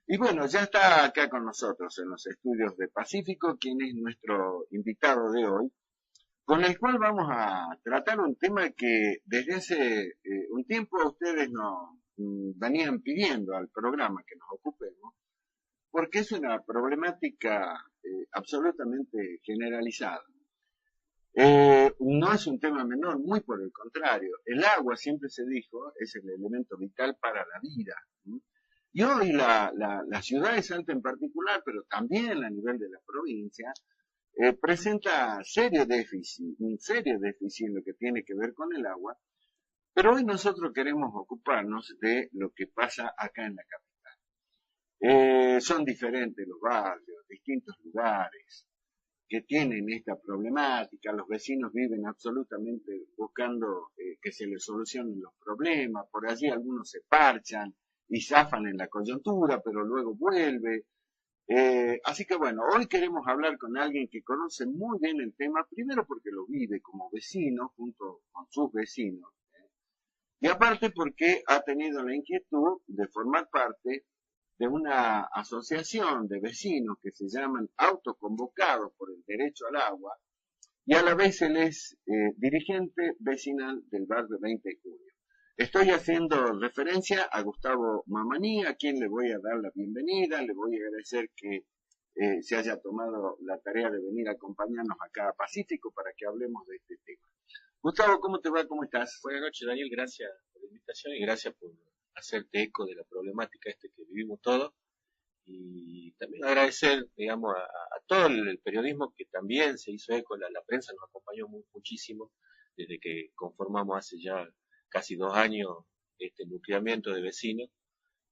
Y bueno, ya está acá con nosotros en los estudios de Pacífico, quien es nuestro invitado de hoy, con el cual vamos a tratar un tema que desde hace un tiempo ustedes nos venían pidiendo al programa que nos ocupemos, porque es una problemática absolutamente generalizada. No es un tema menor, muy por el contrario. El agua, siempre se dijo, es el elemento vital para la vida. ¿Sí? Y hoy la ciudad de Salta en particular, pero también a nivel de la provincia, presenta un serio déficit en lo que tiene que ver con el agua, pero hoy nosotros queremos ocuparnos de lo que pasa acá en la capital. Son diferentes los barrios, distintos lugares que tienen esta problemática, los vecinos viven absolutamente buscando que se les solucionen los problemas, por allí algunos se parchan y zafan en la coyuntura, pero luego vuelve. Así que bueno, hoy queremos hablar con alguien que conoce muy bien el tema, primero porque lo vive como vecino junto con sus vecinos, y aparte porque ha tenido la inquietud de formar parte de una asociación de vecinos que se llaman Autoconvocados por el Derecho al Agua, y a la vez él es dirigente vecinal del barrio 20 de Julio. Estoy haciendo referencia a Gustavo Mamani, a quien le voy a dar la bienvenida, le voy a agradecer que se haya tomado la tarea de venir a acompañarnos acá a Pacífico para que hablemos de este tema. Gustavo, ¿cómo te va? ¿Cómo estás? Buenas noches, Daniel. Gracias por la invitación y gracias por hacerte eco de la problemática que vivimos todos. Y también agradecer, digamos, a todo el periodismo que también se hizo eco. La prensa nos acompañó muchísimo desde que conformamos hace ya casi 2 años este nucleamiento de vecinos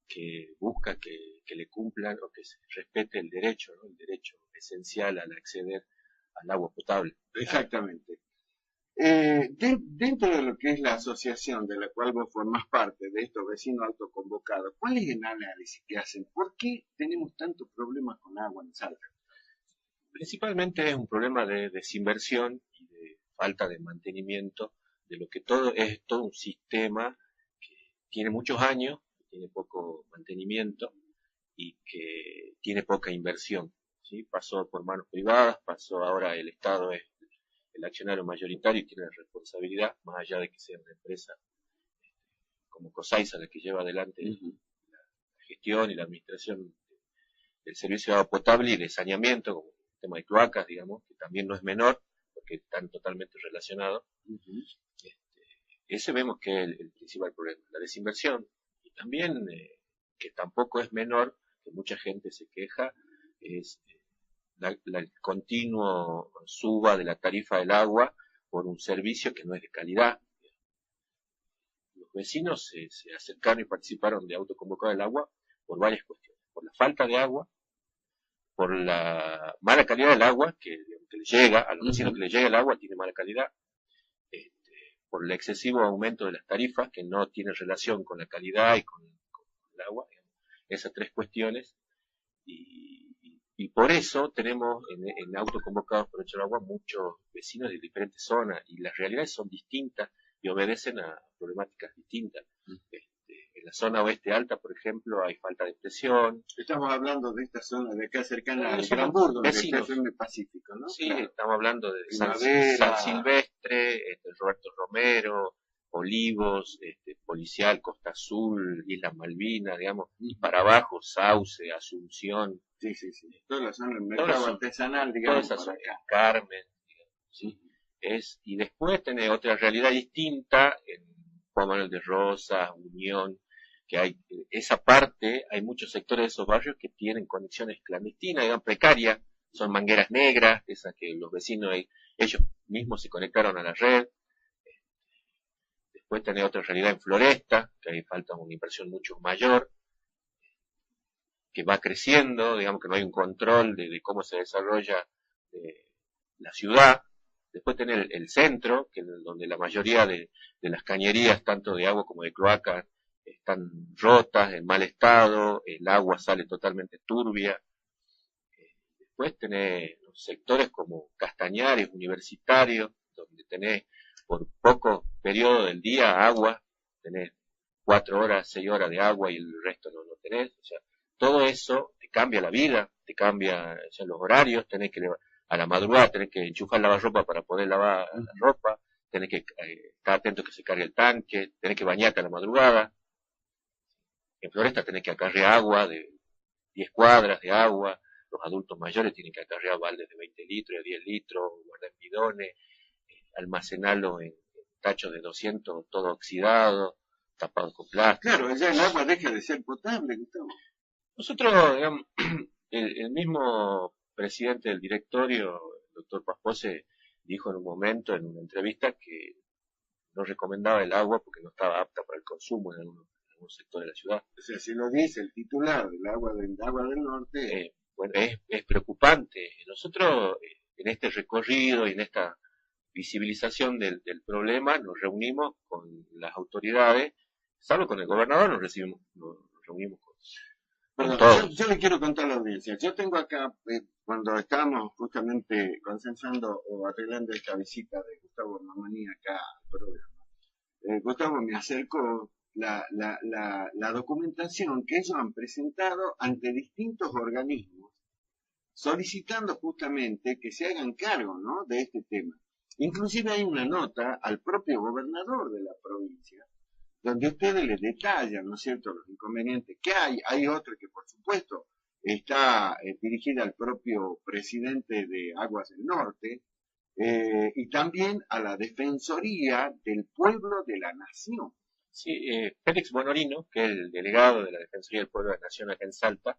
que busca que le cumplan o que se respete el derecho, ¿no? El derecho esencial al acceder al agua potable. Exactamente. Dentro de lo que es la asociación de la cual vos formás parte, de estos vecinos autoconvocados, ¿cuál es el análisis que hacen? ¿Por qué tenemos tantos problemas con agua en Salta? Principalmente es un problema de desinversión y de falta de mantenimiento de lo que todo es todo un sistema que tiene muchos años, que tiene poco mantenimiento y que tiene poca inversión. ¿Sí? Pasó por manos privadas, pasó ahora el Estado es el accionario mayoritario y tiene la responsabilidad, más allá de que sea una empresa como COSAISA la que lleva adelante la gestión y la administración del servicio de agua potable y de saneamiento, como el tema de cloacas, digamos, que también no es menor, porque están totalmente relacionados. Ese vemos que es el principal problema, la desinversión. Y también, que tampoco es menor, que mucha gente se queja, es el continuo suba de la tarifa del agua por un servicio que no es de calidad. Los vecinos se acercaron y participaron de autoconvocado del agua por varias cuestiones. Por la falta de agua, por la mala calidad del agua, que le llega, a los vecinos que les llega el agua tiene mala calidad, por el excesivo aumento de las tarifas, que no tiene relación con la calidad y con el agua, esas tres cuestiones, y por eso tenemos en autoconvocados por Derecho al Agua muchos vecinos de diferentes zonas, y las realidades son distintas y obedecen a problemáticas distintas. En la zona oeste alta, por ejemplo, hay falta de presión. Estamos hablando de esta zona de acá cercana al Granburgo, de el Pacífico, ¿no? Sí, claro. Estamos hablando de San Silvestre, Roberto Romero, Olivos, Policial, Costa Azul, Islas Malvinas, digamos, y para abajo, Sauce, Asunción. Sí. Toda la zona del mercado artesanal, digamos, toda esa zona, Carmen, digamos, ¿sí? Y después tenés otra realidad distinta en Juan Manuel de Rosas, Unión, que hay esa parte, hay muchos sectores de esos barrios que tienen conexiones clandestinas, digamos, precarias, son mangueras negras, esas que los vecinos, ellos mismos se conectaron a la red. Después tenés otra realidad en Floresta, que ahí falta una inversión mucho mayor, que va creciendo, digamos que no hay un control de cómo se desarrolla la ciudad. Después tenés el centro, que donde la mayoría de las cañerías, tanto de agua como de cloaca, están rotas, en mal estado, el agua sale totalmente turbia. Después tenés los sectores como Castañares, Universitarios, donde tenés por poco periodo del día agua, tenés 4 horas, 6 horas de agua y el resto no tenés. O sea, todo eso te cambia la vida, te cambia los horarios, tenés que a la madrugada tenés que enchufar lavarropa para poder lavar la ropa, tenés que estar atento que se cargue el tanque, tenés que bañarte a la madrugada. En Floresta tenés que acarrear agua de 10 cuadras de agua, los adultos mayores tienen que acarrear baldes de 20 litros, de 10 litros, guardar en bidones, almacenarlo en tachos de 200, todo oxidado, tapados con plástico. Claro, ya el agua deja de ser potable, Gustavo. Nosotros, digamos, el mismo presidente del directorio, el doctor Paspose, dijo en un momento, en una entrevista, que no recomendaba el agua porque no estaba apta para el consumo en algún sector de la ciudad. O sea, si lo dice el titular del agua del norte. Bueno, es preocupante. Nosotros, en este recorrido y en esta visibilización del problema, nos reunimos con las autoridades, salvo con el gobernador, nos reunimos con todos. Yo le quiero contar a la audiencia. Yo tengo acá, cuando estábamos justamente consensando o arreglando esta visita de Gustavo Mamani acá al programa, Gustavo me acercó la documentación que ellos han presentado ante distintos organismos, solicitando justamente que se hagan cargo, ¿no?, de este tema. Inclusive hay una nota al propio gobernador de la provincia, donde ustedes les detallan, ¿no es cierto?, los inconvenientes que hay. Hay otra que, por supuesto, está dirigida al propio presidente de Aguas del Norte, y también a la Defensoría del Pueblo de la Nación. Sí, Félix Bonorino, que es el delegado de la Defensoría del Pueblo de la Nación acá en Salta,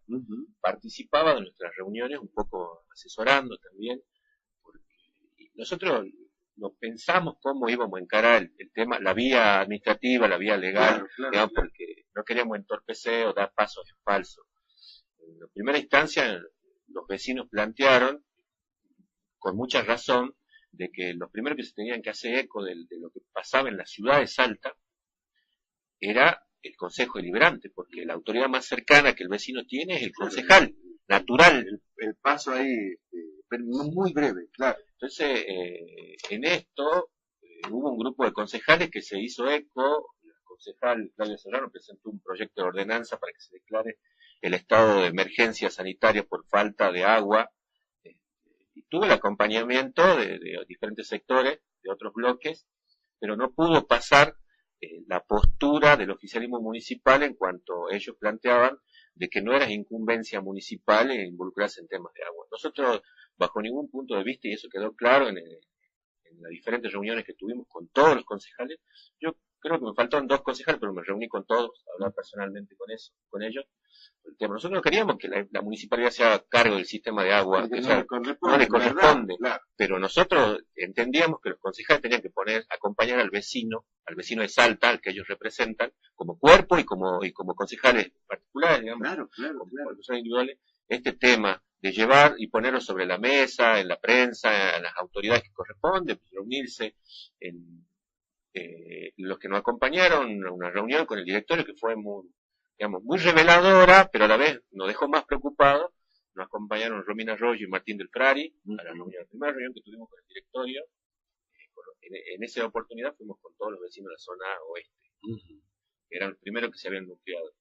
participaba de nuestras reuniones, un poco asesorando también, porque nosotros nos pensamos cómo íbamos a encarar el tema, la vía administrativa, la vía legal, digamos, porque no queríamos entorpecer o dar pasos en falso. En la primera instancia, los vecinos plantearon, con mucha razón, de que lo primero que se tenían que hacer eco de lo que pasaba en la ciudad de Salta era el Consejo Deliberante, porque la autoridad más cercana que el vecino tiene es el concejal, natural. El paso ahí, pero muy breve, claro. Entonces, en esto hubo un grupo de concejales que se hizo eco. El concejal Claudio Serrano presentó un proyecto de ordenanza para que se declare el estado de emergencia sanitaria por falta de agua, y tuvo el acompañamiento de diferentes sectores, de otros bloques, pero no pudo pasar la postura del oficialismo municipal en cuanto ellos planteaban de que no era incumbencia municipal involucrarse en temas de agua. Nosotros, bajo ningún punto de vista, y eso quedó claro en las diferentes reuniones que tuvimos con todos los concejales, yo creo que me faltaron 2 concejales, pero me reuní con todos, a hablar personalmente con ellos. El tema. Nosotros no queríamos que la municipalidad se haga cargo del sistema de agua, que no le corresponde, claro. Pero nosotros entendíamos que los concejales tenían que acompañar al vecino de Salta, al que ellos representan, como cuerpo y como concejales particulares, digamos, como personas individuales, este tema de llevar y ponerlo sobre la mesa, en la prensa, en las autoridades que corresponden, pues, reunirse. Los que nos acompañaron a una reunión con el directorio que fue muy reveladora, pero a la vez nos dejó más preocupados. Nos acompañaron Romina Arroyo y Martín del Frari a la primera reunión que tuvimos con el directorio. En esa oportunidad fuimos con todos los vecinos de la zona oeste, que eran los primeros que se habían nucleado.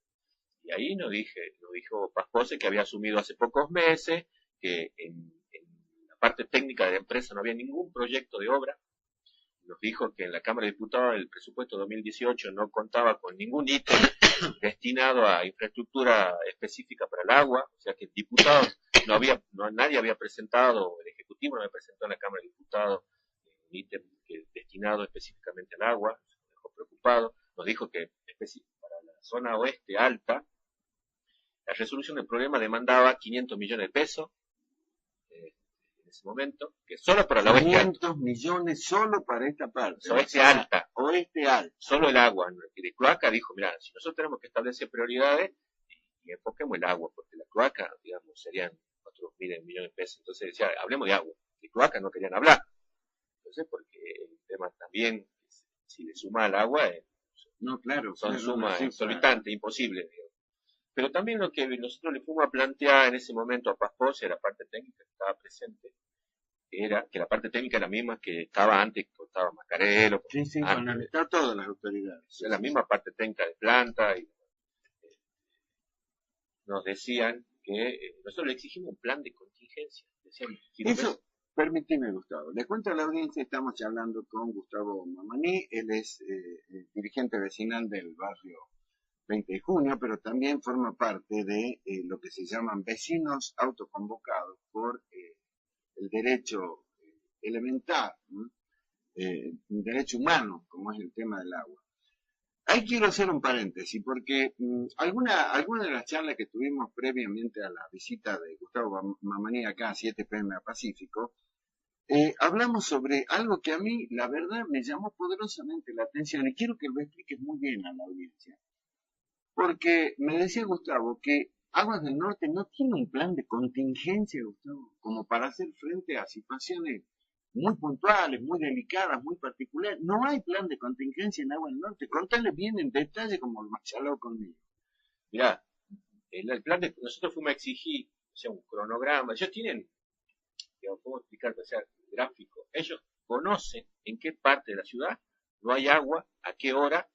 Y ahí nos dijo Paspose que había asumido hace pocos meses, que en la parte técnica de la empresa no había ningún proyecto de obra. Nos dijo que en la Cámara de Diputados el presupuesto 2018 no contaba con ningún ítem destinado a infraestructura específica para el agua, o sea que el diputado nadie había presentado, el Ejecutivo no había presentado en la Cámara de Diputados un ítem destinado específicamente al agua. Nos dejó preocupado. Nos dijo que para la zona oeste alta, la resolución del problema demandaba 500 millones de pesos, en ese momento, que solo para la oeste alta. 500 millones solo para esta parte. Oeste alta. Solo el agua. Y de cloaca dijo, mira, si nosotros tenemos que establecer prioridades, y enfoquemos el agua, porque la cloaca, digamos, serían 4.000 millones de pesos. Entonces decía, hablemos de agua. De cloaca no querían hablar. Entonces, porque el tema también, si le suma al agua, son sumas exorbitantes, imposibles, digamos. Pero también lo que nosotros le fuimos a plantear en ese momento a Paspose, la parte técnica que estaba presente, era que la parte técnica era la misma que estaba antes, que estaba Macarelo. Está todas las autoridades. La misma parte técnica de planta. nos decían que nosotros le exigimos un plan de contingencia. Decían, eso, permíteme, Gustavo. Les cuento a la audiencia, estamos charlando con Gustavo Mamaní, él es dirigente vecinal del barrio 20 de junio, pero también forma parte de lo que se llaman vecinos autoconvocados por el derecho elemental, un derecho humano, como es el tema del agua. Ahí quiero hacer un paréntesis, porque alguna de las charlas que tuvimos previamente a la visita de Gustavo Mamaní acá a 7 PM a Pacífico, hablamos sobre algo que a mí, la verdad, me llamó poderosamente la atención, y quiero que lo expliques muy bien a la audiencia. Porque me decía Gustavo que Aguas del Norte no tiene un plan de contingencia, Gustavo, como para hacer frente a situaciones muy puntuales, muy delicadas, muy particulares. No hay plan de contingencia en Aguas del Norte. Contale bien en detalle como lo has hablado conmigo. Mirá, el plan de nosotros fuimos a exigir, o sea, un cronograma. Ellos tienen, digamos, ¿cómo explicarte? O sea, gráfico. Ellos conocen en qué parte de la ciudad no hay agua, a qué hora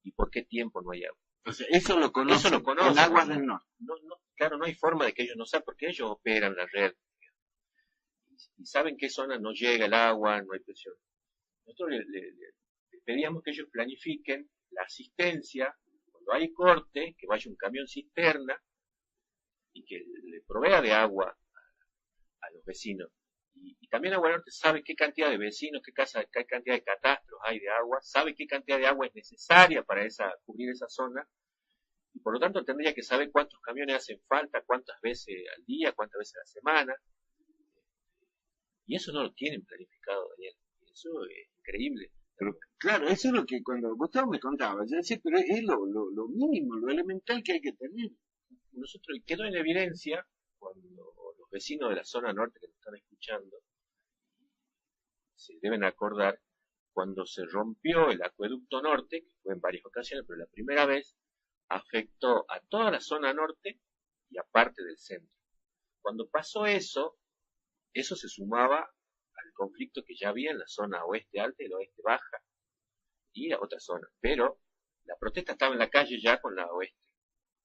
y por qué tiempo no hay agua. O sea, eso lo conocen en Aguas del Norte. Claro, no hay forma de que ellos no sepan, porque ellos operan la red. Y saben qué zona no llega el agua, no hay presión. Nosotros le pedíamos que ellos planifiquen la asistencia, cuando hay corte, que vaya un camión cisterna y que le provea de agua a los vecinos. Y también Agua Norte sabe qué cantidad de vecinos, qué cantidad de catastros hay de agua, sabe qué cantidad de agua es necesaria para cubrir esa zona, y por lo tanto tendría que saber cuántos camiones hacen falta, cuántas veces al día, cuántas veces a la semana. Y eso no lo tienen planificado, Daniel. Eso es increíble. Pero claro, eso es lo que cuando Gustavo me contaba, yo decía, pero es lo mínimo, lo elemental que hay que tener. Nosotros quedó en evidencia cuando los vecinos de la zona norte que nos están escuchando se deben acordar cuando se rompió el acueducto norte, que fue en varias ocasiones, pero la primera vez afectó a toda la zona norte y a parte del centro. Cuando pasó eso se sumaba al conflicto que ya había en la zona oeste alta y la oeste baja y a otras zonas. Pero la protesta estaba en la calle ya con la oeste.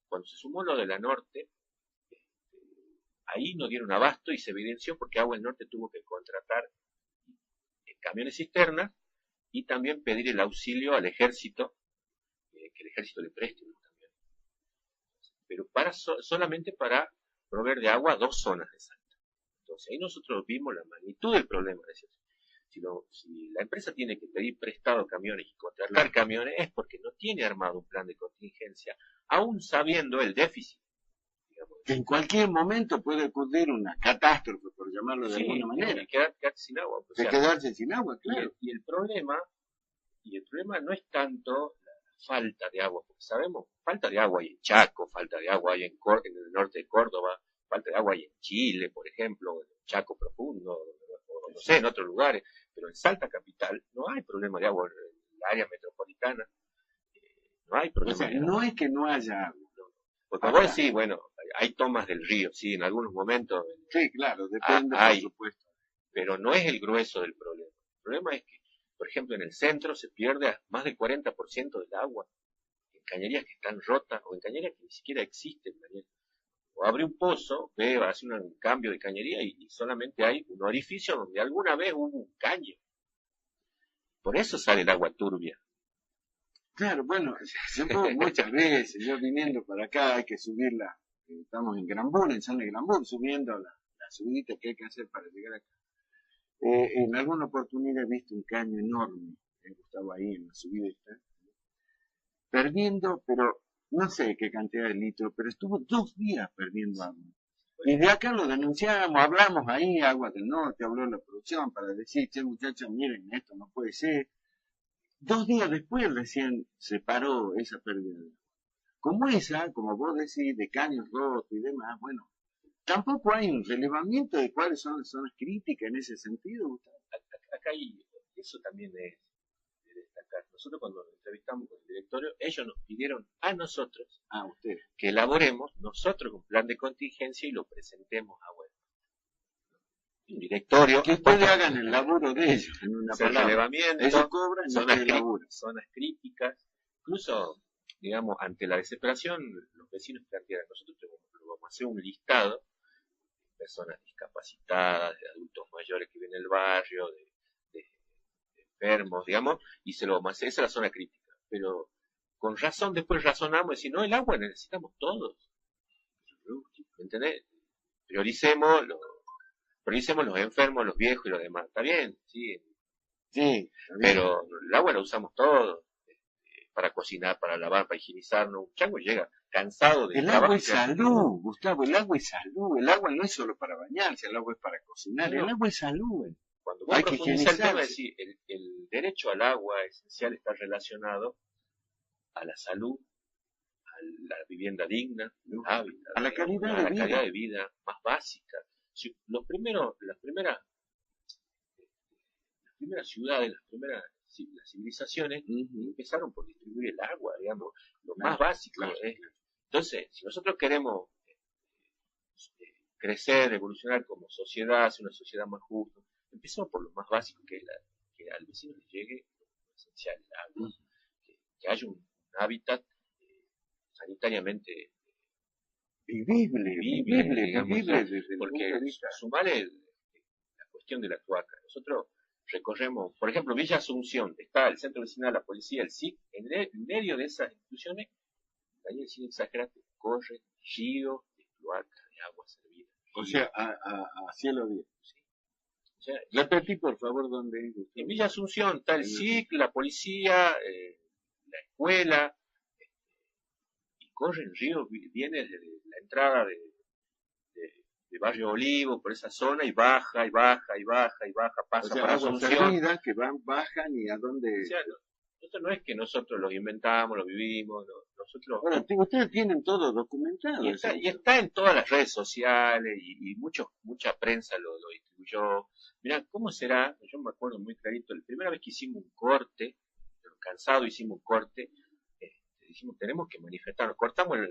Cuando se sumó lo de la norte, ahí no dieron abasto y se evidenció porque Agua del Norte tuvo que contratar camiones cisternas y también pedir el auxilio al ejército, que el ejército le preste unos camiones. Pero solamente para proveer de agua 2 zonas de Salta. Entonces ahí nosotros vimos la magnitud del problema. Si la empresa tiene que pedir prestado camiones y contratar camiones es porque no tiene armado un plan de contingencia, aún sabiendo el déficit. Que en cualquier momento puede ocurrir una catástrofe, por llamarlo de alguna manera. Y quedarse sin agua. O sea, quedarse sin agua, claro. Y el problema no es tanto la falta de agua, porque sabemos, falta de agua hay en Chaco, falta de agua hay en el norte de Córdoba, falta de agua hay en Chile, por ejemplo, en Chaco profundo, o no sé, en otros lugares, pero en Salta capital no hay problema de agua, en el área metropolitana no hay problema. O sea, de agua. No es que no haya agua. Porque vos decís, bueno, hay tomas del río, sí, en algunos momentos. Sí, claro, depende, por supuesto. Pero no es el grueso del problema. El problema es que, por ejemplo, en el centro se pierde más del 40% del agua en cañerías que están rotas o en cañerías que ni siquiera existen, Daniel. O abre un pozo, hace un cambio de cañería y solamente hay un orificio donde alguna vez hubo un caño. Por eso sale el agua turbia. Claro, bueno, muchas veces, yo viniendo para acá hay que subirla, estamos en Granbún, en San de Granbún, subiendo la subidita que hay que hacer para llegar acá. En alguna oportunidad he visto un caño enorme, Gustavo, ahí en la subida está, perdiendo, pero no sé qué cantidad de litros, pero estuvo 2 días perdiendo agua. Y de acá lo denunciamos, hablamos ahí, Agua del Norte, habló la producción para decir, che muchachos, miren, esto no puede ser. 2 días después recién se paró esa pérdida de agua. Como esa, como vos decís, de caños rotos y demás, bueno, tampoco hay un relevamiento de cuáles son las zonas críticas en ese sentido, Gustavo. Acá eso también es de destacar. Nosotros cuando nos entrevistamos con el directorio, ellos nos pidieron a nosotros que elaboremos nosotros un plan de contingencia y lo presentemos a web. Un directorio. Que ustedes hagan el laburo de ellos, en una palabra. Relevamiento, ellos cobran y ustedes laburan. Zonas críticas, incluso digamos, ante la desesperación, los vecinos plantearon, nosotros vamos a hacer un listado de personas discapacitadas, de adultos mayores que viven en el barrio, de enfermos, digamos, y se lo vamos a hacer, esa es la zona crítica. Pero con razón, después razonamos y decir, no, el agua necesitamos todos. ¿Me entendés? Prioricemos los enfermos, los viejos y los demás. Está bien, sí. Sí, pero el agua la usamos todos. Para cocinar, para lavar, para higienizarnos. Un chango llega cansado de el agua es salud, Gustavo, el agua es salud. El agua no es solo para bañarse, el agua es para cocinar. No. El agua es salud. Cuando vos profundizás el tema, decir, el derecho al agua esencial está relacionado a la salud, a la vivienda digna, al hábitat, a la calidad, calidad de vida más básica. Las primeras ciudades, las civilizaciones empezaron por distribuir el agua, digamos, lo más básico. Entonces, si nosotros queremos crecer, evolucionar como sociedad, ser una sociedad más justa, empezamos por lo más básico, que al vecino le llegue lo esencial, el agua, que haya un hábitat sanitariamente vivible, porque sumarle la cuestión de la cloaca. Nosotros recorremos, por ejemplo, Villa Asunción, está el centro vecinal, la policía, el SIC, en medio de esas instituciones, Daniel, sin exagerar, corre río de cloaca, de agua servida. O sea, a cielo abierto. Sí. O sea, repetí, por favor, dónde es. En Villa Asunción está el SIC, la policía, la escuela, y corre el río, viene desde la entrada de Barrio Olivo, por esa zona, y baja, pasa por Asunción. Que bajan y a dónde... O sea, esto no es que nosotros lo inventamos, lo vivimos, nosotros... Bueno, ustedes tienen todo documentado. Y está en todas las redes sociales, y mucha prensa lo distribuyó. Mirá, ¿cómo será? Yo me acuerdo muy clarito, la primera vez que hicimos un corte, cansado hicimos un corte, dijimos, tenemos que manifestarnos. Cortamos el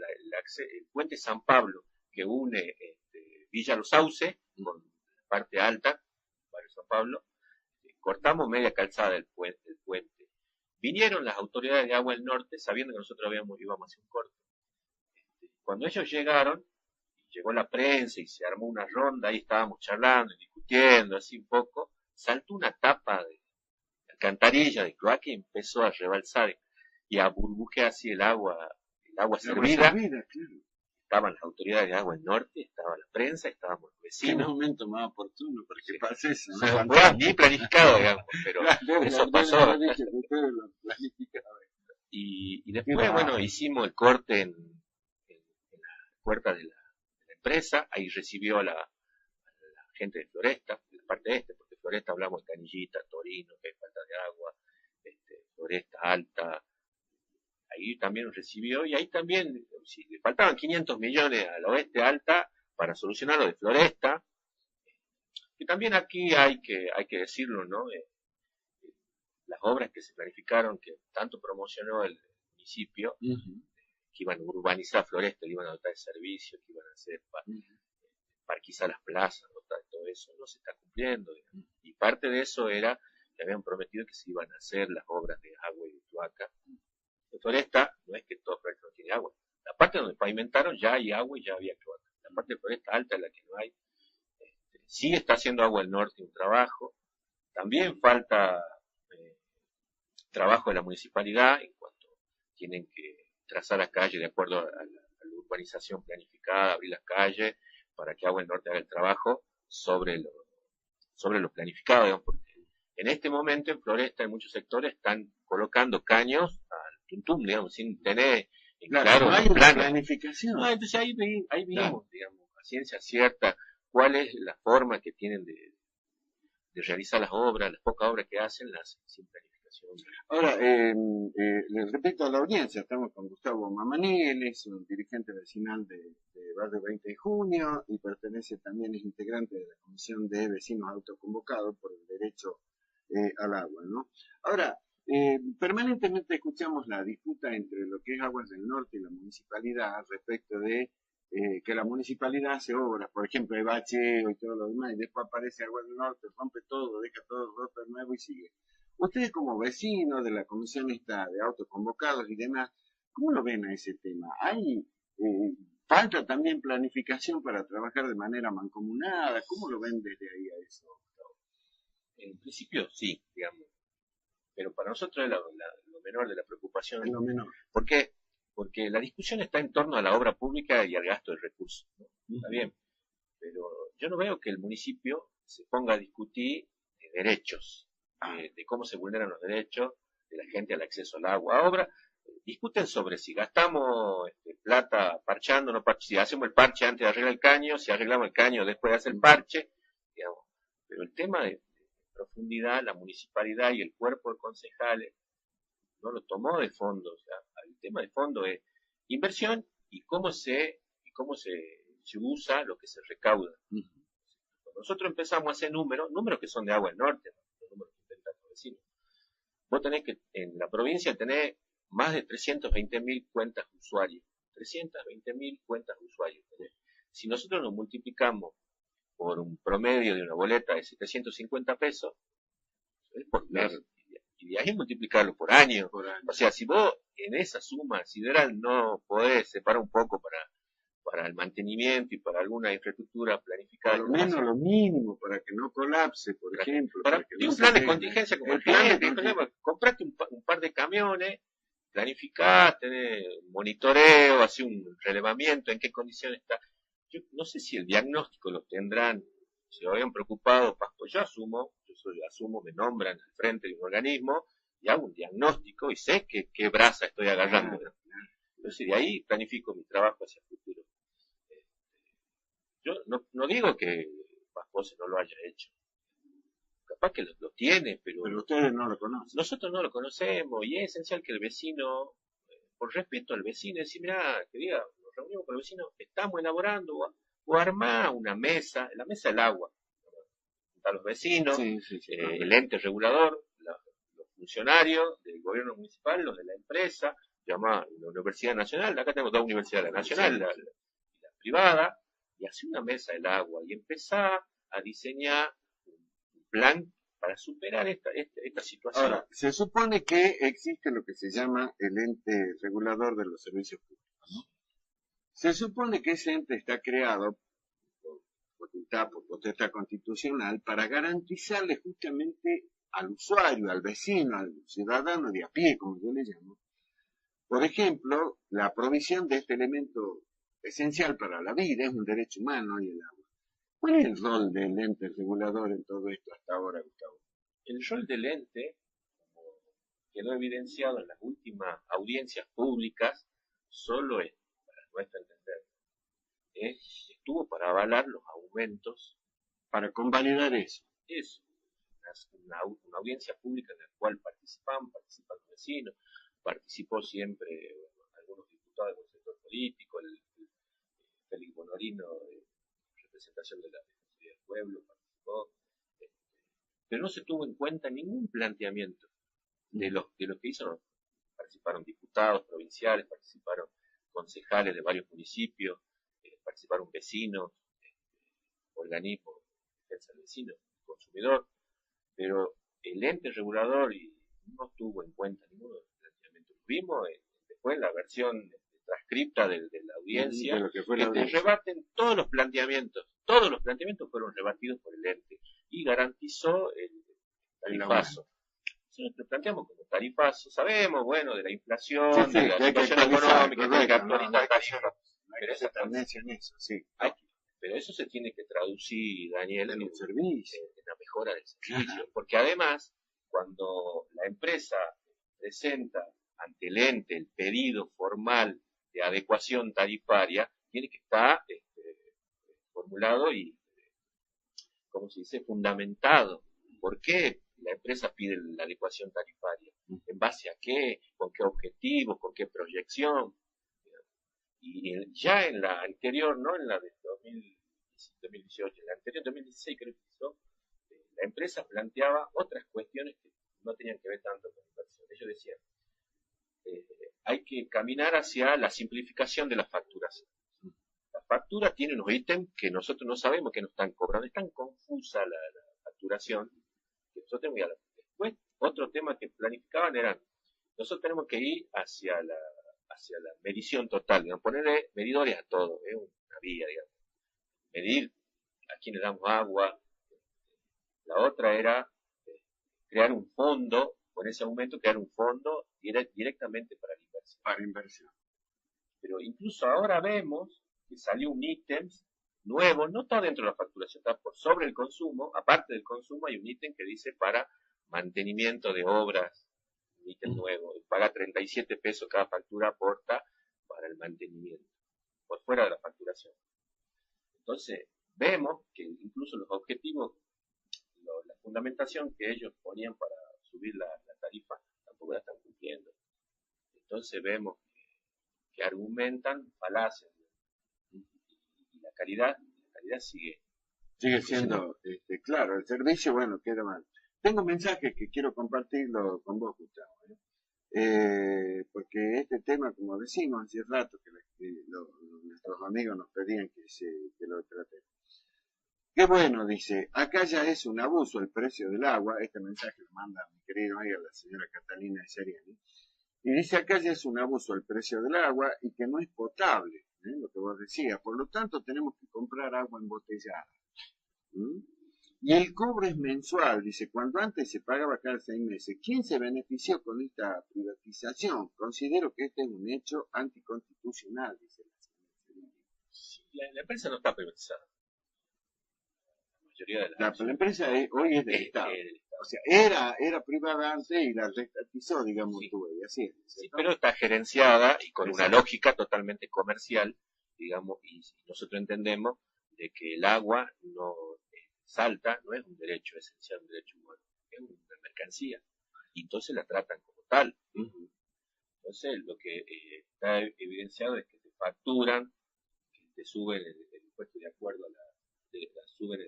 puente San Pablo, que une Villa Los Sauces, con la parte alta, barrio San Pablo, cortamos media calzada del puente. Vinieron las autoridades de Agua del Norte, sabiendo que nosotros íbamos a hacer un corte. Cuando ellos llegaron, llegó la prensa y se armó una ronda, ahí estábamos charlando y discutiendo, así un poco, saltó una tapa de alcantarilla de cloaca y empezó a rebalsar y a burbujear así el agua servida. Claro. Estaban las autoridades de Agua del Norte, estaba la prensa, estábamos los vecinos. En un momento más oportuno para que pase eso. ¿no? Ni planificado, digamos, pero eso pasó. Y después, bueno, hicimos el corte en la puerta de la empresa, ahí recibió a la gente de Floresta, de la parte porque Floresta hablamos de Canillita, Torino, que hay falta de agua, Floresta Alta, ahí también recibió, y ahí también, si le faltaban 500 millones al oeste Alta para solucionar lo de Floresta, que también aquí hay que decirlo, ¿no? Las obras que se planificaron, que tanto promocionó el municipio, que iban a urbanizar Floresta, le iban a dotar de servicios, que iban a hacer parquizar las plazas, todo eso, no se está cumpliendo. Y parte de eso era que habían prometido que se iban a hacer las obras de agua y de cloaca. En Floresta no es que todo Floresta no tiene agua. La parte donde pavimentaron ya hay agua y ya había cloaca. La parte de Floresta Alta es la que no hay. Sí está haciendo Agua del Norte un trabajo. También falta trabajo de la municipalidad en cuanto tienen que trazar las calles de acuerdo a la urbanización planificada, abrir las calles para que Agua del Norte haga el trabajo sobre lo planificado, digamos, porque en este momento en Floresta en muchos sectores están colocando caños al tuntum, digamos, sin tener claro no hay una planificación. No, entonces ahí vimos, digamos, a ciencia cierta cuál es la forma que tienen de realizar las obras, las pocas obras que hacen, las sin planificación. Ahora, les repito a la audiencia, estamos con Gustavo Mamani, él es un dirigente vecinal de Barrio 20 de Junio y pertenece también, es integrante de la Comisión de Vecinos Autoconvocados por el Derecho al Agua, ¿no? Ahora, permanentemente escuchamos la disputa entre lo que es Aguas del Norte y la municipalidad respecto de que la municipalidad hace obras, por ejemplo, de bacheo y todo lo demás, y después aparece Aguas del Norte, rompe todo, deja todo roto de nuevo y sigue. Ustedes como vecinos de la comisión esta de autoconvocados y demás, ¿Cómo lo ven a ese tema? ¿Hay falta también planificación para trabajar de manera mancomunada? ¿Cómo lo ven desde ahí a eso? En principio sí, digamos, pero para nosotros es lo menor de la preocupación. Es lo menor. ¿Por qué? Porque la discusión está en torno a la obra pública y al gasto de recursos, ¿no? Está bien, pero yo no veo que el municipio se ponga a discutir de derechos, de cómo se vulneran los derechos de la gente al acceso al agua. Ahora discuten sobre si gastamos plata parchando, no si hacemos el parche antes de arreglar el caño, si arreglamos el caño después de hacer el parche, digamos. Pero el tema de profundidad, la municipalidad y el cuerpo de concejales no lo tomó de fondo. O sea, el tema de fondo es inversión y cómo se usa lo que se recauda. Cuando nosotros empezamos a hacer números que son de Agua del Norte, ¿no? Los números que inventan los vecinos. Vos tenés que, en la provincia, tenés más de 320.000 cuentas de usuarios. 320.000 cuentas de usuarios tenés. Si nosotros lo multiplicamos por un promedio de una boleta de 750 pesos, es por mes, y de ahí multiplicarlo por año. O sea, si vos en esa suma sideral no podés separar un poco para el mantenimiento y para alguna infraestructura planificada. Por lo menos lo mínimo, para que no colapse, por ejemplo. Para que un plan de contingencia como el plan comprate un par de camiones, planificás, tenés monitoreo, hace un relevamiento, en qué condiciones está. Yo no sé si el diagnóstico lo tendrán, se habían preocupado, pues yo asumo, me nombran al frente de un organismo y hago un diagnóstico y sé qué brasa estoy agarrando. Entonces de ahí planifico mi trabajo hacia el futuro. Yo no digo que Paspose no lo haya hecho. Capaz que lo tiene, pero ustedes no lo conocen. Nosotros no lo conocemos y es esencial que el vecino, por respeto al vecino, decir, mira, querida, nos reunimos con el vecino, estamos elaborando o armar una mesa, la mesa del agua. Están los vecinos, el ente regulador, los funcionarios del gobierno municipal, los de la empresa, llamada la Universidad Nacional, acá tenemos dos universidades, la nacional y la privada, y hacer una mesa del agua y empezar a diseñar un plan para superar esta situación. Ahora, se supone que existe lo que se llama el ente regulador de los servicios públicos, ¿no? Se supone que ese ente está creado por potestad constitucional para garantizarle justamente al usuario, al vecino, al ciudadano de a pie, como yo le llamo, por ejemplo, la provisión de este elemento esencial para la vida, es un derecho humano y el agua. ¿Cuál es el rol del ente regulador en todo esto hasta ahora, Gustavo? El rol del ente, como quedó evidenciado en las últimas audiencias públicas, solo es, para nuestro entender, estuvo para avalar los aumentos. Para convalidar eso. Eso. Una audiencia pública en la cual participan los vecinos, participó siempre algunos diputados del sector político, el Félix Bonorino, de representación de la Defensoría del Pueblo, participó, pero no se tuvo en cuenta ningún planteamiento de lo que hizo. Participaron diputados provinciales, participaron concejales de varios municipios, participaron vecinos, organismos de defensa del vecino, consumidor, pero el ente regulador no tuvo en cuenta ninguno de los planteamientos. Vimos después la versión transcripta de la audiencia, que rebaten todos los planteamientos fueron rebatidos por el ente y garantizó el tarifazo. Si nos planteamos como tarifazo, sabemos, bueno, de la inflación, de la situación económica, de la actualidad tarifa, pero eso se tiene que traducir, Daniel, en un servicio, en la mejora del servicio, porque además, cuando la empresa presenta ante el ente el pedido formal de adecuación tarifaria, tiene que estar formulado y, ¿cómo se dice?, fundamentado. ¿Por qué la empresa pide la adecuación tarifaria? ¿En base a qué? ¿Con qué objetivos? ¿Con qué proyección? Y ya en la anterior, no en la de 2018, en la anterior 2016 creo que hizo, la empresa planteaba otras cuestiones que no tenían que ver tanto con inversión. Ellos decían, hay que caminar hacia la simplificación de la facturación. La factura tiene unos ítems que nosotros no sabemos que nos están cobrando. Es tan confusa la facturación que nosotros tenemos que después, otro tema que planificaban era, nosotros tenemos que ir hacia hacia la medición total, digamos, ponerle medidores a todo, es una vía, digamos, medir a quién le damos agua. La otra era crear un fondo, con ese aumento crear un fondo directamente para la inversión. Para inversión. Pero incluso ahora vemos que salió un ítem nuevo, no está dentro de la facturación, está por sobre el consumo, aparte del consumo hay un ítem que dice para mantenimiento de obras, un ítem nuevo, paga 37 pesos cada factura, aporta para el mantenimiento, por fuera de la facturación. Entonces, vemos que incluso los objetivos, la fundamentación que ellos ponían para subir la tarifa, tampoco la están cumpliendo. Entonces vemos que argumentan falacias, y la calidad sigue siendo, claro, el servicio, bueno, queda mal. Tengo mensajes que quiero compartirlo con vos, Gustavo, porque este tema, como decimos hace rato, que nuestros amigos nos pedían que lo tratemos. Qué bueno, dice, acá ya es un abuso el precio del agua, este mensaje lo manda mi querido amiga la señora Catalina de Seriani, y dice, acá ya es un abuso el precio del agua y que no es potable, lo que vos decías, por lo tanto tenemos que comprar agua embotellada. Y el cobro es mensual, dice, cuando antes se pagaba cada 6 meses. ¿Quién se benefició con esta privatización? Considero que este es un hecho anticonstitucional, dice la señora. La empresa no está privatizada. La mayoría de la empresa hoy es del Estado. O sea, era privada antes y la restatizó, digamos, sí. Y así es. Sí, pero está gerenciada y con una lógica totalmente comercial, digamos, y nosotros entendemos de que el agua no Salta no es un derecho esencial, un derecho humano, es una mercancía, y entonces la tratan como tal. Entonces, lo que está evidenciado es que te facturan, que te suben el impuesto de acuerdo a suben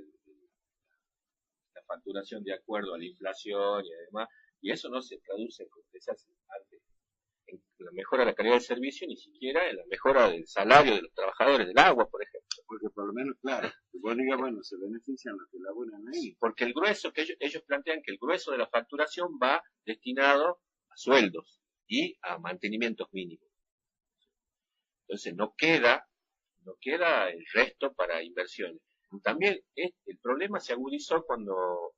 la facturación de acuerdo a la inflación y además, y eso no se traduce, como decía antes, en la mejora de la calidad del servicio, ni siquiera en la mejora del salario de los trabajadores del agua, por ejemplo. Porque por lo menos, claro, vos digas, bueno, se benefician los que laburan ahí. Porque el grueso, que ellos plantean que el grueso de la facturación va destinado a sueldos y a mantenimientos mínimos. Entonces no queda el resto para inversiones. También el problema se agudizó cuando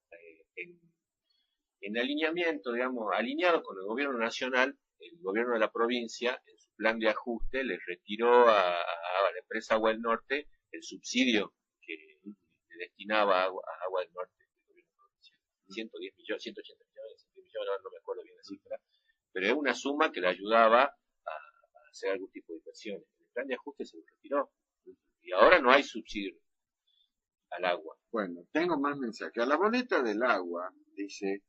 en alineamiento, digamos, alineado con el gobierno nacional, el gobierno de la provincia, en su plan de ajuste, le retiró a la empresa Agua del Norte el subsidio que le destinaba a Agua del Norte del gobierno provincial. 110 millones, 180 millones, 100 millones, no me acuerdo bien la cifra, pero es una suma que le ayudaba a hacer algún tipo de inversiones. El plan de ajuste se lo retiró y ahora no hay subsidio al agua. Bueno, tengo más mensajes. A la boleta del agua, dice,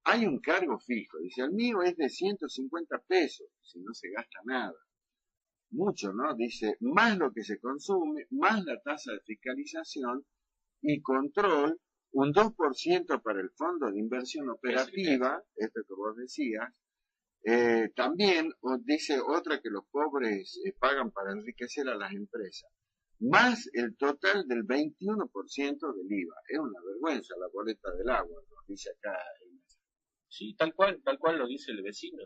hay un cargo fijo. Dice, el mío es de 150 pesos, si no se gasta nada. Mucho, ¿no? Dice, más lo que se consume, más la tasa de fiscalización y control, un 2% para el Fondo de Inversión Operativa, esto que vos decías. También dice otra que los pobres pagan para enriquecer a las empresas. Más el total del 21% del IVA. Es una vergüenza la boleta del agua, nos dice acá el mensaje. Sí, tal cual lo dice el vecino.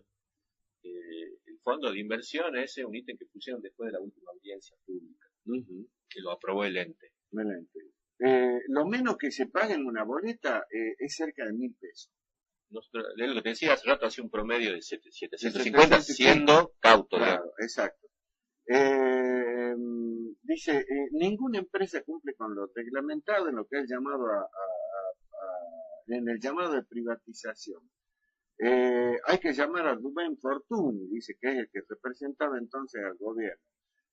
El fondo de inversión ese es un ítem que pusieron después de la última audiencia pública, que lo aprobó el ente. Lo menos que se paga en una boleta es cerca de 1.000 pesos. Lo que te decía hace rato, hace un promedio de 750 siendo cauto. Claro, exacto. Dice, ninguna empresa cumple con lo reglamentado en lo que es llamado en el llamado de privatización. Hay que llamar a Rubén Fortuny, dice que es el que representaba entonces al gobierno.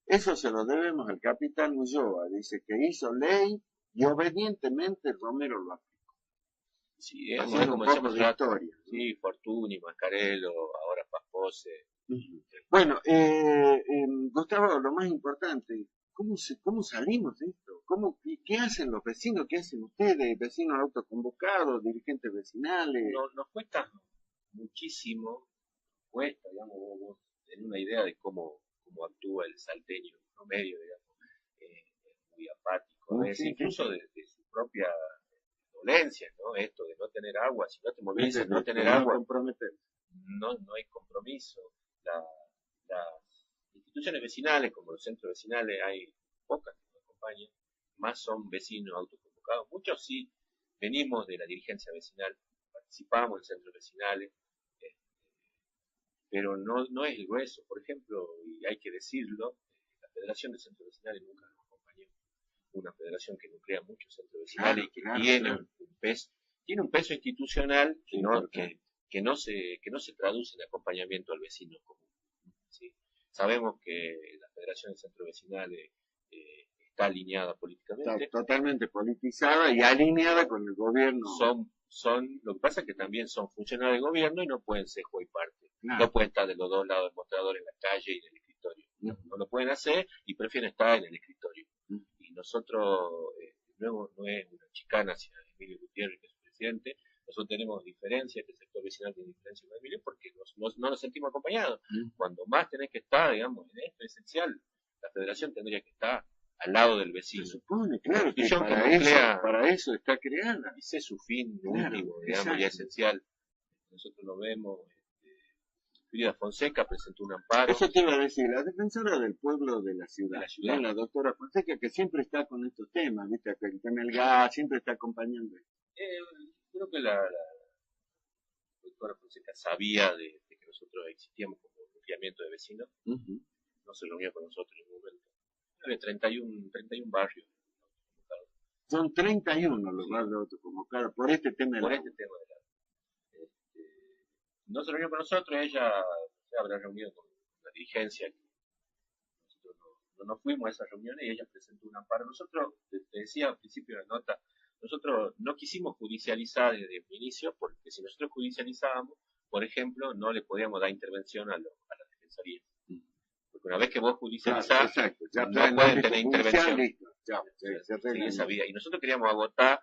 Eso se lo debemos al capitán Ulloa, dice que hizo ley y obedientemente Romero lo aplicó. Sí, haciendo un poco de historia. Sí, Fortuny, Mascarello, ahora Paspose. Bueno, Gustavo, lo más importante, ¿cómo salimos de esto? ¿Qué hacen los vecinos? ¿Qué hacen ustedes, vecinos autoconvocados, dirigentes vecinales? Nos cuesta muchísimo, digamos, vos tenés una idea de cómo actúa el salteño promedio, digamos, es muy apático, incluso de su propia dolencia, ¿no? Esto de no tener agua, si no te movilizas, no tener agua, no hay compromiso. instituciones vecinales, como los centros vecinales, hay pocas que nos acompañan, más son vecinos autoconvocados. Muchos sí venimos de la dirigencia vecinal, participamos en centros vecinales, pero no es el grueso. Por ejemplo, y hay que decirlo, la Federación de Centros Vecinales nunca nos acompañó. Una federación que nuclea muchos centros vecinales y que tiene un peso institucional que no se traduce en acompañamiento al vecino común. ¿Sí? Sabemos que la Federación de Centros Vecinales está alineada políticamente. Está totalmente politizada y alineada con el gobierno. Lo que pasa es que también son funcionarios del gobierno y no pueden ser juez y parte. Claro. No pueden estar de los dos lados del mostrador en la calle y en el escritorio. No lo pueden hacer y prefieren estar en el escritorio. Y nosotros, no es una chicana hacia Emilio Gutiérrez, que es su presidente. Nosotros tenemos diferencias, que el sector vecinal tiene diferencias con Emilio, porque no nos sentimos acompañados. Cuando más tenés que estar, digamos, en esto esencial, la federación tendría que estar al lado del vecino. Se supone, claro, que para eso está creada. Ese es su fin último, digamos, y esencial. Nosotros lo vemos. Frida Fonseca presentó un amparo. Eso te iba a decir, la defensora del pueblo de la ciudad, la doctora Fonseca, que siempre está con estos temas, ¿viste? El tema del gas, siempre está acompañando. Creo que la doctora Fonseca sabía de que nosotros existíamos como nucleamiento de vecinos. No se reunió con nosotros en ningún momento. De 31 barrios. Son 31 los barrios autoconvocados por este tema de no se reunió con nosotros, ella se habrá reunido con la dirigencia. Nosotros no fuimos a esas reuniones y ella presentó un amparo. Nosotros, te decía al principio de la nota, nosotros no quisimos judicializar desde el inicio, porque si nosotros judicializábamos, por ejemplo, no le podíamos dar intervención a la defensoría. Porque una vez que vos judicializás, no pueden tener intervención. Esa vía. Y nosotros queríamos agotar.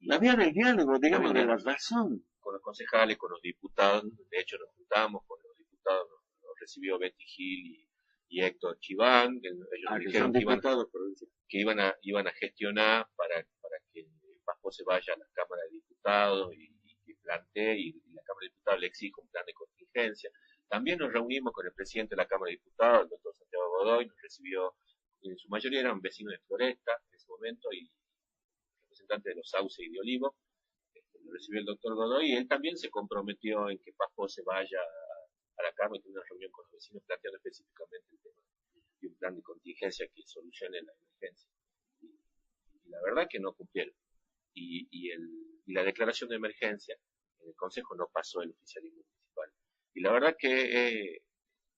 La vía del diálogo, digamos, de la razón. Con los concejales, con los diputados. De hecho, nos juntamos con los diputados. Nos recibió Betty Gil y Héctor Chiván. Ellos dijeron que iban a gestionar para que Pasco se vaya a la Cámara de Diputados y plantee, y la Cámara de Diputados le exige un plan de contingencia. También nos reunimos con el presidente de la Cámara de Diputados, el doctor Santiago Godoy, nos recibió, en su mayoría eran vecinos de Floresta en ese momento, y representantes de los Sauce y de Olivo. Lo recibió el doctor Godoy, y él también se comprometió en que Pasco se vaya a la Cámara y tenga una reunión con los vecinos planteando específicamente el tema de un plan de contingencia que solucione la emergencia. Y la verdad que no cumplieron. Y la declaración de emergencia en el Consejo no pasó el oficialismo municipal. Y la verdad que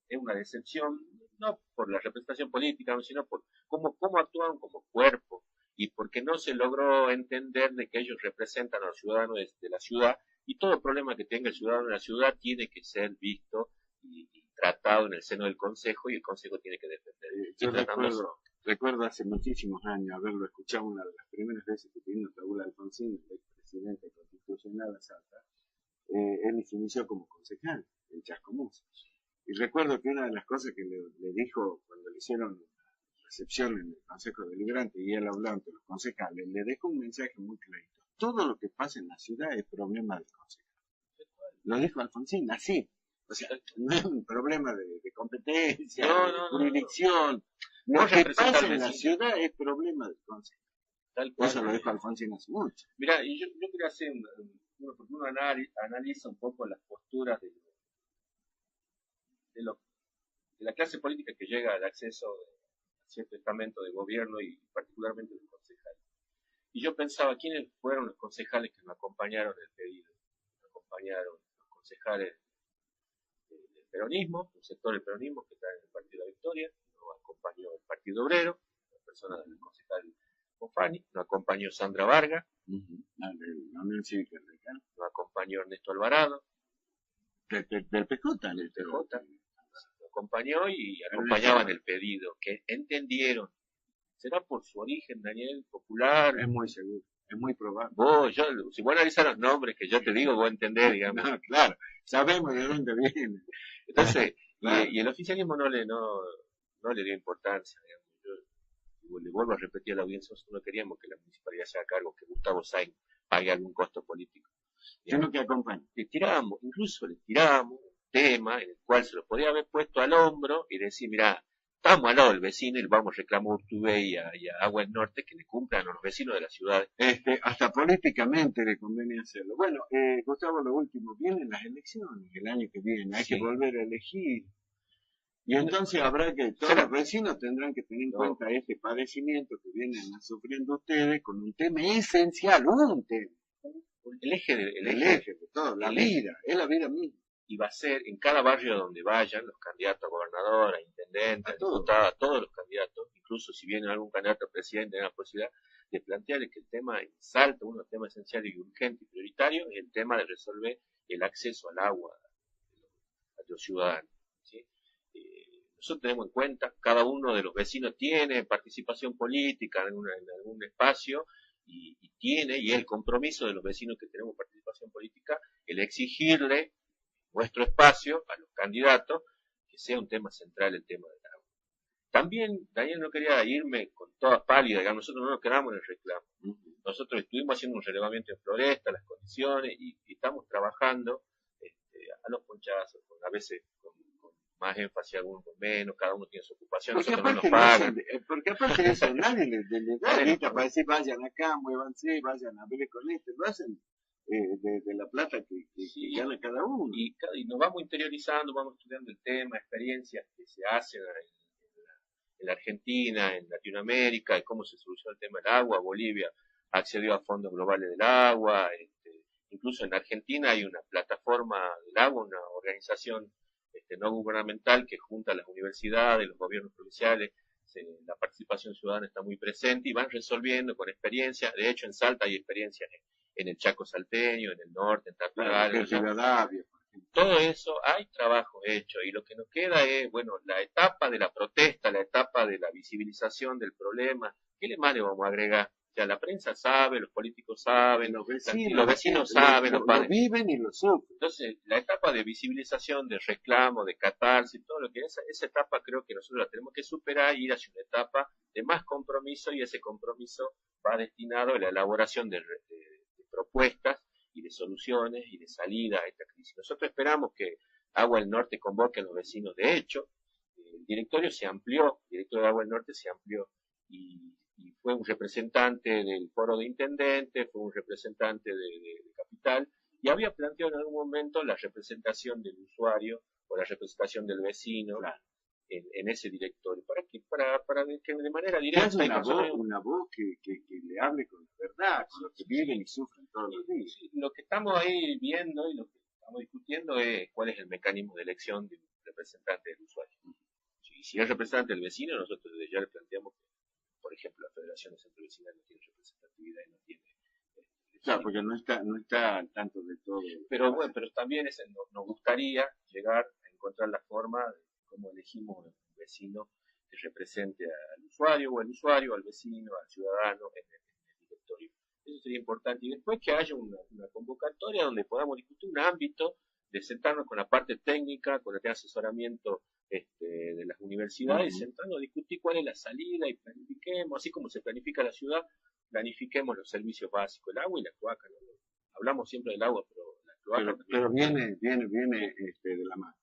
es una decepción, no por la representación política, sino por cómo actúan como cuerpo, y porque no se logró entender de que ellos representan a los ciudadanos de la ciudad, y todo problema que tenga el ciudadano de la ciudad tiene que ser visto y tratado en el seno del Consejo, y el Consejo tiene que defender. Yo recuerdo hace muchísimos años haberlo escuchado una de las primeras veces que vino Raúl Alfonsín, el expresidente constitucional de Salta. Él se inició como concejal en Chascomús. Y recuerdo que una de las cosas que le dijo cuando le hicieron la recepción en el Consejo Deliberante y él hablando ante los concejales, le dejó un mensaje muy clarito. Todo lo que pasa en la ciudad es problema del concejal. Lo dijo Alfonsín, así. O sea, no es un problema de competencia, de jurisdicción. Lo que pasa en la ciudad es problema del consejo. Eso lo dijo Alfonsín hace mucho. Mirá, y yo quería hacer porque uno analiza un poco las posturas de la clase política que llega al acceso a cierto estamento de gobierno y particularmente del concejal. Y yo pensaba, ¿quiénes fueron los concejales que me acompañaron en el pedido? Me acompañaron los concejales del peronismo, un sector del peronismo que está en el Partido de la Victoria, nos acompañó el Partido Obrero, la persona del concejal Confani, nos acompañó Sandra Vargas, la Unión Cívica Radical, nos acompañó Ernesto Alvarado, del PJ, nos acompañó y acompañaban el pedido, que entendieron, será por su origen, Daniel, popular. Es muy seguro, es muy probable. Si vos analizás los nombres que yo te digo, vos entendés, digamos. No, claro, sabemos de dónde viene. Entonces, claro. y el oficialismo no le dio importancia, digamos. Yo le vuelvo a repetir a la audiencia, nosotros no queríamos que la municipalidad se haga cargo, que Gustavo Sainz pague algún costo político. Sino que acompañe. Le tiramos, incluso le tiramos tema en el cual se lo podía haber puesto al hombro y decir, mira, estamos al lado del vecino y vamos a reclamar a Urtubey y a Agua del Norte que le cumplan a los vecinos de la ciudad. Hasta políticamente le conviene hacerlo. Bueno, Gustavo, lo último, vienen las elecciones el año que viene, hay que volver a elegir. Y entonces habrá que, todos los vecinos tendrán que tener en cuenta este padecimiento que vienen sufriendo ustedes con un tema esencial, un tema. El eje de todo, la vida, es la vida misma. Y va a ser en cada barrio donde vayan los candidatos a gobernador, a intendente, a diputada, a todos los candidatos, incluso si viene algún candidato a presidente, tienen la posibilidad de plantearle que el tema en Salta, uno de los temas esenciales y urgentes y prioritarios, es el tema de resolver el acceso al agua a los ciudadanos. ¿Sí? Nosotros tenemos en cuenta, cada uno de los vecinos tiene participación política en algún espacio y es el compromiso de los vecinos que tenemos participación política, el exigirle nuestro espacio a los candidatos que sea un tema central el tema del agua. También, Daniel, no quería irme con toda pálida, digamos, nosotros no nos quedamos en el reclamo. Nosotros estuvimos haciendo un relevamiento en Floresta, las condiciones, y estamos trabajando a los ponchazos, a veces con más énfasis, algunos con menos, cada uno tiene su ocupación, porque nosotros aparte no nos pagan. Porque aparte de eso, nadie les da ahorita para decir vayan acá, muévanse, vayan a ver con lo hacen de la plata que gana cada uno. Y nos vamos interiorizando, vamos estudiando el tema, experiencias que se hacen en la Argentina, en Latinoamérica, de cómo se soluciona el tema del agua. Bolivia accedió a fondos globales del agua, incluso en Argentina hay una plataforma del agua, una organización no gubernamental que junta a las universidades, los gobiernos provinciales, la participación ciudadana está muy presente y van resolviendo con experiencias. De hecho, en Salta hay experiencias en el Chaco salteño, en el norte, en Tartagal, todo eso hay trabajo hecho y lo que nos queda es, bueno, la etapa de la protesta, la etapa de la visibilización del problema. ¿Qué más le vamos a agregar? O sea, la prensa sabe, los políticos saben, los vecinos saben, los padres lo viven y lo sufren. Entonces, la etapa de visibilización, de reclamo, de catarsis, todo lo que es, esa etapa creo que nosotros la tenemos que superar y ir hacia una etapa de más compromiso, y ese compromiso va destinado a la elaboración de propuestas y de soluciones y de salida a esta crisis. Nosotros esperamos que Agua del Norte convoque a los vecinos. De hecho, el directorio se amplió, el directorio de Agua del Norte se amplió y fue un representante del foro de intendentes, fue un representante de Capital, y había planteado en algún momento la representación del usuario o la representación del vecino en ese directorio, para que de manera directa una voz que le hable con la verdad, con los que viven y sufren todos los días. Lo que estamos ahí viendo y lo que estamos discutiendo es cuál es el mecanismo de elección de un representante del usuario. Si es representante del vecino, nosotros desde ya le planteamos que, por ejemplo, la Federación Centro Vecinal no tiene representatividad y no tiene... Claro, porque no está al tanto de todo. Pero bueno, pero también nos gustaría llegar a encontrar la forma de cómo elegimos un vecino que represente al usuario, o al usuario, al vecino, al ciudadano en el directorio. Eso sería importante. Y después que haya una convocatoria donde podamos discutir un ámbito, de sentarnos con la parte técnica, con el asesoramiento de las universidades, sentarnos a discutir cuál es la salida y planifiquemos, así como se planifica la ciudad, planifiquemos los servicios básicos, el agua y la cloaca. ¿No? Hablamos siempre del agua, pero la cloaca... Pero viene de la mano.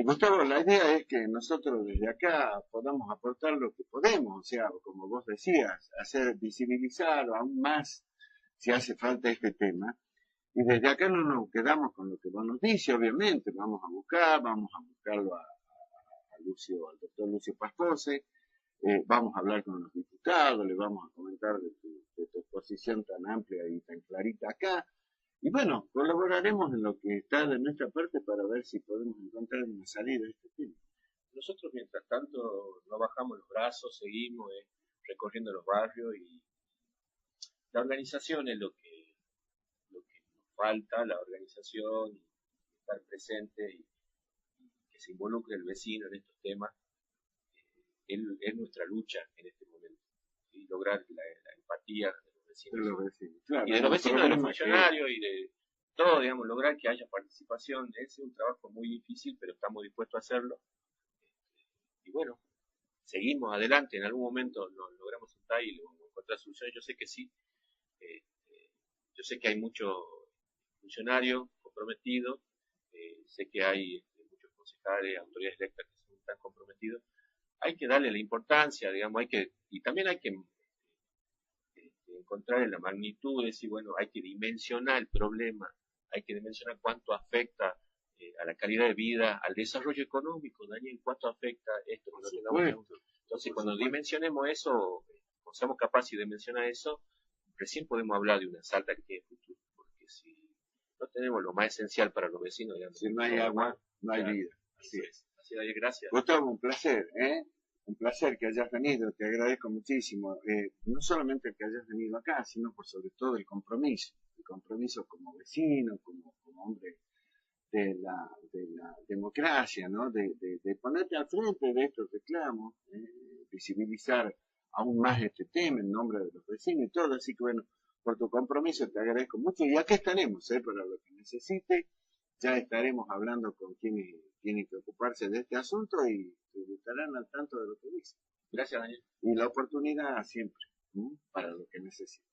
Gustavo, la idea es que nosotros desde acá podamos aportar lo que podemos, o sea, como vos decías, hacer visibilizar aún más si hace falta este tema. Y desde acá no nos quedamos con lo que vos nos dices, obviamente, vamos a buscarlo al doctor Lucio Paspose, vamos a hablar con los diputados, le vamos a comentar de tu exposición tan amplia y tan clarita acá. Y bueno, colaboraremos en lo que está de nuestra parte para ver si podemos encontrar una salida a este tema. Nosotros, mientras tanto, no bajamos los brazos, seguimos recorriendo los barrios, y la organización es lo que nos falta, la organización, y estar presente y que se involucre el vecino en estos temas, es nuestra lucha en este momento, y lograr la empatía de los vecinos, claro, y de los vecinos, de los funcionarios y de todo, digamos, lograr que haya participación. Es un trabajo muy difícil, pero estamos dispuestos a hacerlo. Y bueno, seguimos adelante, en algún momento nos logramos sentar y encontrar soluciones. Yo sé que sí, yo sé que hay muchos funcionarios comprometidos, sé que hay muchos concejales, autoridades electas que están comprometidos. Hay que darle la importancia, digamos, y también hay que encontrar en la magnitud, decir, bueno, hay que dimensionar el problema, hay que dimensionar cuánto afecta a la calidad de vida, al desarrollo económico, Daniel, cuánto afecta esto. Entonces, cuando dimensionemos eso, cuando seamos capaces de dimensionar eso, recién podemos hablar de una Salta que tiene futuro, porque si no tenemos lo más esencial para los vecinos, digamos, si no hay agua, no hay vida. Así es. Así es, gracias. Gustavo, un placer, ¿eh? Un placer que hayas venido, te agradezco muchísimo. No solamente que hayas venido acá, sino por sobre todo el compromiso como vecino, como hombre de la democracia, ¿no? De ponerte al frente de estos reclamos, visibilizar aún más este tema en nombre de los vecinos y todo. Así que bueno, por tu compromiso te agradezco mucho y aquí estaremos, para lo que necesite. Ya estaremos hablando con quienes tienen que ocuparse de este asunto y estarán al tanto de lo que dice. Gracias, Daniel. Y la oportunidad siempre, para lo que necesite.